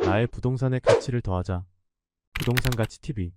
나의 부동산의 가치를 더하자. 부동산 가치 TV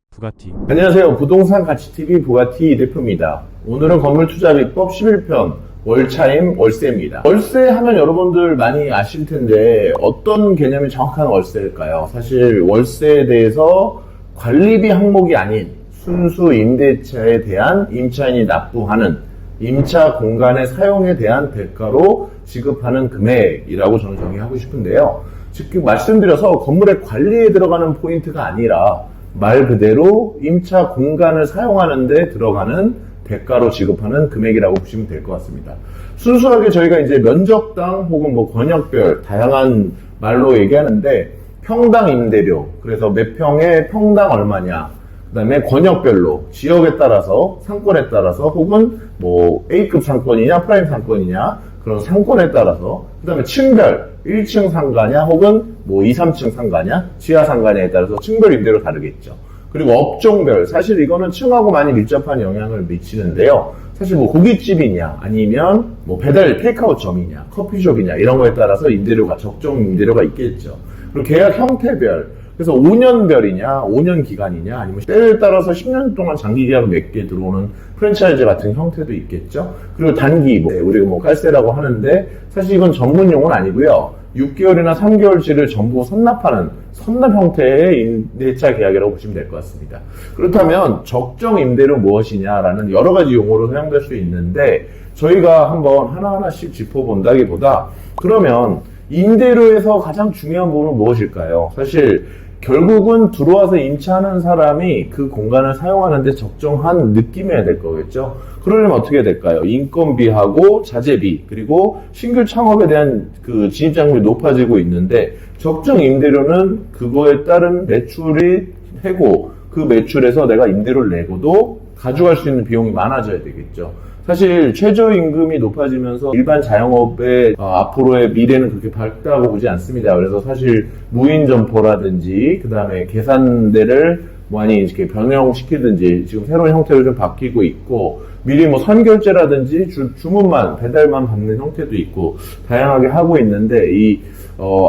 부가티. 안녕하세요. 부동산 가치TV 부가티 이 대표입니다. 오늘은 건물투자비법 11편 월차임 월세입니다. 월세 하면 여러분들 많이 아실 텐데 어떤 개념이 정확한 월세일까요? 사실 월세에 대해서 관리비 항목이 아닌 순수 임대차에 대한 임차인이 납부하는 임차 공간의 사용에 대한 대가로 지급하는 금액이라고 저는 정의하고 싶은데요. 즉 말씀드려서 건물의 관리에 들어가는 포인트가 아니라 말 그대로 임차 공간을 사용하는 데 들어가는 대가로 지급하는 금액이라고 보시면 될 것 같습니다. 순수하게 저희가 이제 면적당 혹은 뭐 권역별 다양한 말로 얘기하는데 평당 임대료, 그래서 몇 평에 평당 얼마냐, 그 다음에 권역별로 지역에 따라서 상권에 따라서 혹은 뭐 A급 상권이냐 프라임 상권이냐 그런 상권에 따라서, 그 다음에 층별 1층 상가냐 혹은 뭐 2, 3층 상가냐 지하 상가냐에 따라서 층별 임대료 다르겠죠. 그리고 업종별, 사실 이거는 층하고 많이 밀접한 영향을 미치는데요. 사실 뭐 고깃집이냐 아니면 뭐 배달 테이크아웃점이냐 커피숍이냐 이런 거에 따라서 임대료가 적정 임대료가 있겠죠. 그리고 계약 형태별, 그래서 5년별이냐 5년 기간이냐 아니면 때에 따라서 10년 동안 장기 계약 몇 개 들어오는 프랜차이즈 같은 형태도 있겠죠. 그리고 단기, 우리가 뭐 깔세라고 하는데 사실 이건 전문 용어는 아니고요. 6개월이나 3개월치를 전부 선납하는 선납 형태의 임대차 계약이라고 보시면 될 것 같습니다. 그렇다면 적정 임대료 무엇이냐라는 여러 가지 용어로 사용될 수 있는데 저희가 한번 하나하나씩 짚어본다기보다 그러면 임대료에서 가장 중요한 부분은 무엇일까요? 사실 결국은 들어와서 임차하는 사람이 그 공간을 사용하는데 적정한 느낌이어야 될 거겠죠. 그러려면 어떻게 될까요? 인건비하고 자재비 그리고 신규 창업에 대한 그 진입장벽이 높아지고 있는데 적정 임대료는 그거에 따른 매출이 되고 그 매출에서 내가 임대료를 내고도 가져갈 수 있는 비용이 많아져야 되겠죠. 사실 최저임금이 높아지면서 일반 자영업의 앞으로의 미래는 그렇게 밝다고 보지 않습니다. 그래서 사실 무인점포라든지 그 다음에 계산대를 많이 이렇게 변형시키든지 지금 새로운 형태로 좀 바뀌고 있고 미리 뭐 선결제라든지 주문만 배달만 받는 형태도 있고 다양하게 하고 있는데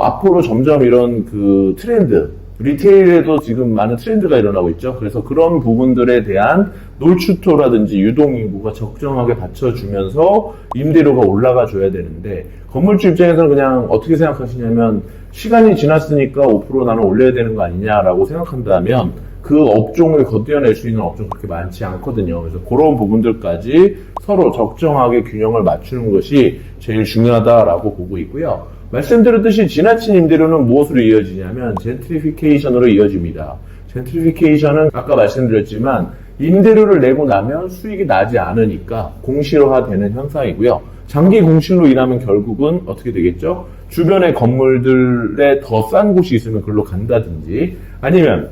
앞으로 점점 이런 그 트렌드 리테일에도 지금 많은 트렌드가 일어나고 있죠. 그래서 그런 부분들에 대한 놀추토라든지 유동인구가 적정하게 받쳐주면서 임대료가 올라가 줘야 되는데 건물주 입장에서는 그냥 어떻게 생각하시냐면 시간이 지났으니까 5% 나는 올려야 되는 거 아니냐라고 생각한다면 그 업종을 걷어낼 수 있는 업종 그렇게 많지 않거든요. 그래서 그런 부분들까지 서로 적정하게 균형을 맞추는 것이 제일 중요하다라고 보고 있고요. 말씀드렸듯이 지나친 임대료는 무엇으로 이어지냐면 젠트리피케이션으로 이어집니다. 젠트리피케이션은 아까 말씀드렸지만 임대료를 내고 나면 수익이 나지 않으니까 공실화되는 현상이고요. 장기 공실로 인하면 결국은 어떻게 되겠죠? 주변의 건물들에 더 싼 곳이 있으면 그걸로 간다든지 아니면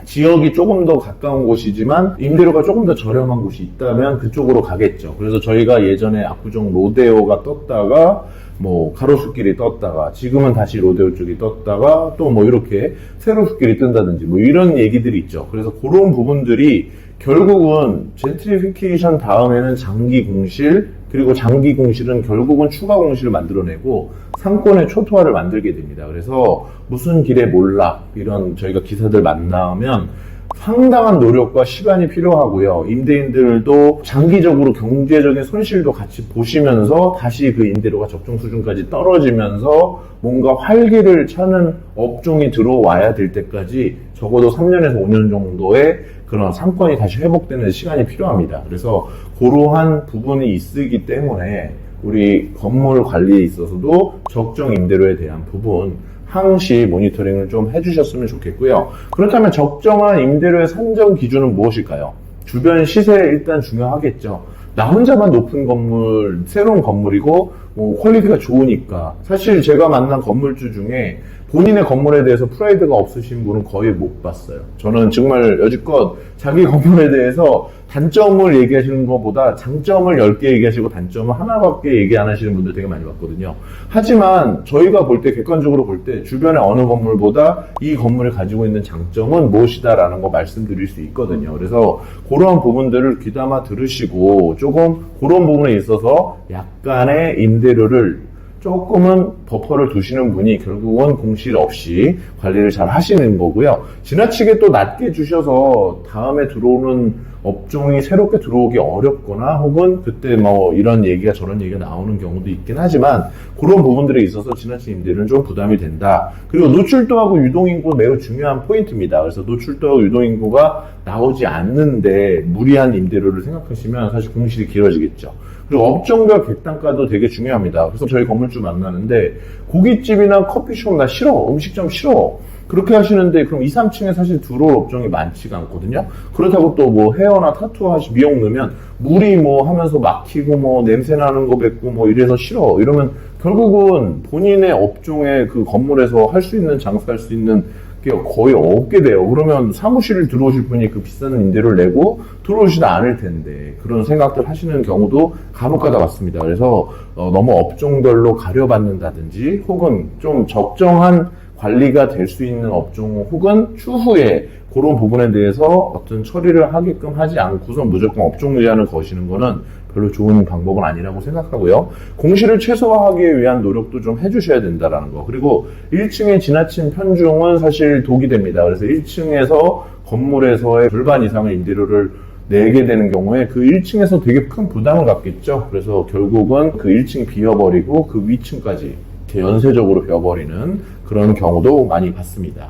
지역이 조금 더 가까운 곳이지만 임대료가 조금 더 저렴한 곳이 있다면 그쪽으로 가겠죠. 그래서 저희가 예전에 압구정 로데오가 떴다가 뭐 가로수길이 떴다가 지금은 다시 로데오 쪽이 떴다가 또 뭐 이렇게 세로수길이 뜬다든지 뭐 이런 얘기들이 있죠. 그래서 그런 부분들이 결국은 젠트리피케이션 다음에는 장기 공실, 그리고 장기 공실은 결국은 추가 공실을 만들어내고 상권의 초토화를 만들게 됩니다. 그래서 무슨 길에 몰락 이런 저희가 기사들 만나면 상당한 노력과 시간이 필요하고요. 임대인들도 장기적으로 경제적인 손실도 같이 보시면서 다시 그 임대료가 적정 수준까지 떨어지면서 뭔가 활기를 차는 업종이 들어와야 될 때까지 적어도 3년에서 5년 정도의 그런 상권이 다시 회복되는 시간이 필요합니다. 그래서 그러한 부분이 있기 때문에 우리 건물 관리에 있어서도 적정 임대료에 대한 부분 항시 모니터링을 좀 해주셨으면 좋겠고요. 그렇다면 적정한 임대료의 산정 기준은 무엇일까요? 주변 시세 일단 중요하겠죠. 나 혼자만 높은 건물, 새로운 건물이고 뭐 퀄리티가 좋으니까 사실 제가 만난 건물주 중에 본인의 건물에 대해서 프라이드가 없으신 분은 거의 못 봤어요. 저는 정말 여지껏 자기 건물에 대해서 단점을 얘기하시는 것보다 장점을 10개 얘기하시고 단점을 하나밖에 얘기 안 하시는 분들 되게 많이 봤거든요. 하지만 저희가 볼 때, 객관적으로 볼 때 주변의 어느 건물보다 이 건물이 가지고 있는 장점은 무엇이다라는 거 말씀드릴 수 있거든요. 그래서 그러한 부분들을 귀담아 들으시고 조금 그런 부분에 있어서 약간의 임대료를 조금은 버퍼를 두시는 분이 결국은 공실 없이 관리를 잘 하시는 거고요. 지나치게 또 낮게 주셔서 다음에 들어오는 업종이 새롭게 들어오기 어렵거나 혹은 그때 뭐 이런 얘기가 저런 얘기가 나오는 경우도 있긴 하지만 그런 부분들에 있어서 지나친 임대료는 좀 부담이 된다. 그리고 노출도하고 유동인구 매우 중요한 포인트입니다. 그래서 노출도하고 유동인구가 나오지 않는데 무리한 임대료를 생각하시면 사실 공실이 길어지겠죠. 그리고 업종별 객단가도 되게 중요합니다. 그래서 저희 건물주 만나는데 고깃집이나 커피숍 나 싫어. 음식점 싫어. 그렇게 하시는데 그럼 2, 3층에 사실 들어올 업종이 많지가 않거든요. 그렇다고 또 뭐 헤어나 타투 미용 넣으면 물이 뭐 하면서 막히고 뭐 냄새 나는 거 뱉고 뭐 이래서 싫어. 이러면 결국은 본인의 업종에 그 건물에서 할 수 있는 장사할 수 있는 게 거의 없게 돼요. 그러면 사무실을 들어오실 분이 그 비싼 임대료를 내고 들어오지도 않을 텐데 그런 생각들 하시는 경우도 간혹가다 같습니다. 그래서 너무 업종별로 가려받는다든지 혹은 좀 적정한 관리가 될 수 있는 업종 혹은 추후에 그런 부분에 대해서 어떤 처리를 하게끔 하지 않고서 무조건 업종 제한을 거시는 거는 별로 좋은 방법은 아니라고 생각하고요. 공실을 최소화하기 위한 노력도 좀 해주셔야 된다라는 거. 그리고 1층에 지나친 편중은 사실 독이 됩니다. 그래서 1층에서 건물에서의 절반 이상의 임대료를 내게 되는 경우에 그 1층에서 되게 큰 부담을 갖겠죠. 그래서 결국은 그 1층이 비어버리고 그 위층까지 연쇄적으로 비어버리는 그런 경우도 많이 봤습니다.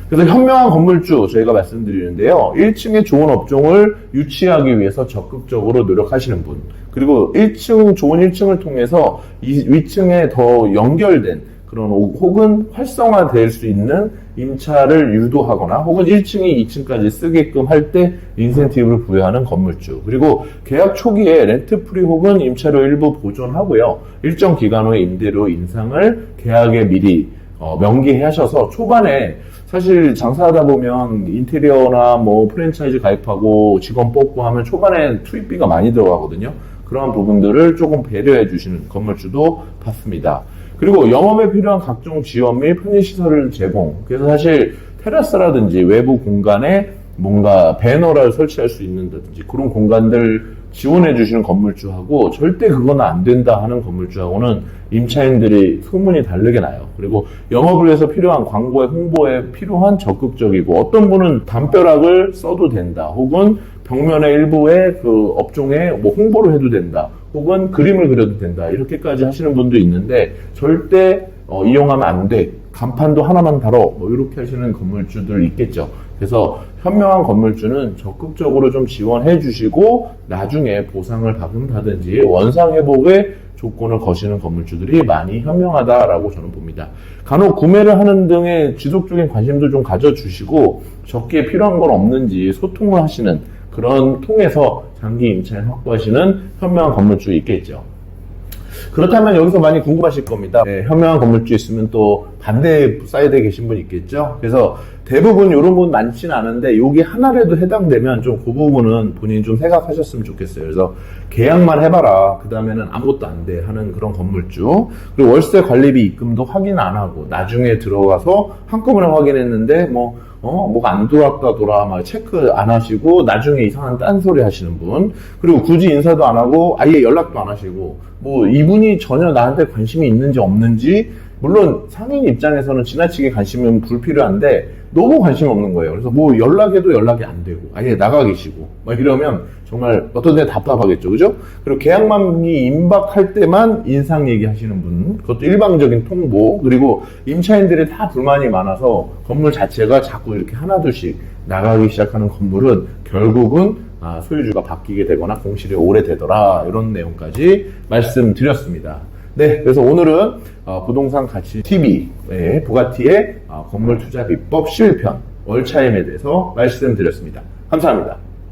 그래서 현명한 건물주 저희가 말씀드리는데요. 1층에 좋은 업종을 유치하기 위해서 적극적으로 노력하시는 분, 그리고 1층 좋은 1층을 통해서 이 위층에 더 연결된 그런 혹은 활성화될 수 있는 임차를 유도하거나 혹은 1층이 2층까지 쓰게끔 할 때 인센티브를 부여하는 건물주, 그리고 계약 초기에 렌트 프리 혹은 임차료 일부 보존하고요. 일정 기간 후에 임대료 인상을 계약에 미리 명기하셔서 초반에 사실 장사하다 보면 인테리어나 뭐 프랜차이즈 가입하고 직원 뽑고 하면 초반에 투입비가 많이 들어가거든요. 그런 부분들을 조금 배려해 주시는 건물주도 봤습니다. 그리고 영업에 필요한 각종 지원 및 편의시설을 제공. 그래서 사실 테라스라든지 외부 공간에 뭔가 배너를 설치할 수 있는다든지 그런 공간들 지원해 주시는 건물주하고 절대 그건 안 된다 하는 건물주하고는 임차인들이 소문이 다르게 나요. 그리고 영업을 위해서 필요한 광고에 홍보에 필요한 적극적이고 어떤 분은 담벼락을 써도 된다. 혹은 벽면의 일부에 그 업종에 뭐 홍보를 해도 된다. 혹은 그림을 그려도 된다. 이렇게까지 하시는 분도 있는데 절대 이용하면 안 돼. 간판도 하나만 달어. 뭐 이렇게 하시는 건물주들 있겠죠. 그래서 현명한 건물주는 적극적으로 좀 지원해 주시고 나중에 보상을 받은다든지 원상회복의 조건을 거시는 건물주들이 많이 현명하다라고 저는 봅니다. 간혹 구매를 하는 등의 지속적인 관심도 좀 가져주시고 적기에 필요한 건 없는지 소통을 하시는 그런 통해서 장기 임차인 확보하시는 현명한 건물주 있겠죠. 그렇다면 여기서 많이 궁금하실 겁니다. 네, 현명한 건물주 있으면 또 반대 사이드에 계신 분 있겠죠. 그래서 대부분 이런 분 많지는 않은데 여기 하나라도 해당되면 좀 그 부분은 본인이 좀 생각하셨으면 좋겠어요. 그래서 계약만 해봐라. 그 다음에는 아무것도 안 돼 하는 그런 건물주. 그리고 월세 관리비 입금도 확인 안 하고 나중에 들어가서 한꺼번에 확인했는데 뭐가 안 돌아왔다 막 체크 안 하시고 나중에 이상한 딴소리 하시는 분, 그리고 굳이 인사도 안 하고 아예 연락도 안 하시고 뭐 이분이 전혀 나한테 관심이 있는지 없는지, 물론 상인 입장에서는 지나치게 관심은 불필요한데 너무 관심 없는 거예요. 그래서 뭐 연락해도 연락이 안 되고 아예 나가 계시고 막 이러면 정말 어떤 데 답답하겠죠, 그죠? 그리고 계약만기 임박할 때만 인상 얘기하시는 분, 그것도 일방적인 통보, 그리고 임차인들이 다 불만이 많아서 건물 자체가 자꾸 이렇게 하나둘씩 나가기 시작하는 건물은 결국은 소유주가 바뀌게 되거나 공실이 오래되더라, 이런 내용까지 말씀드렸습니다. 네, 그래서 오늘은 부동산 가치 TV의 부가티의 건물 투자 비법 11편 월차임에 대해서 말씀드렸습니다. 감사합니다.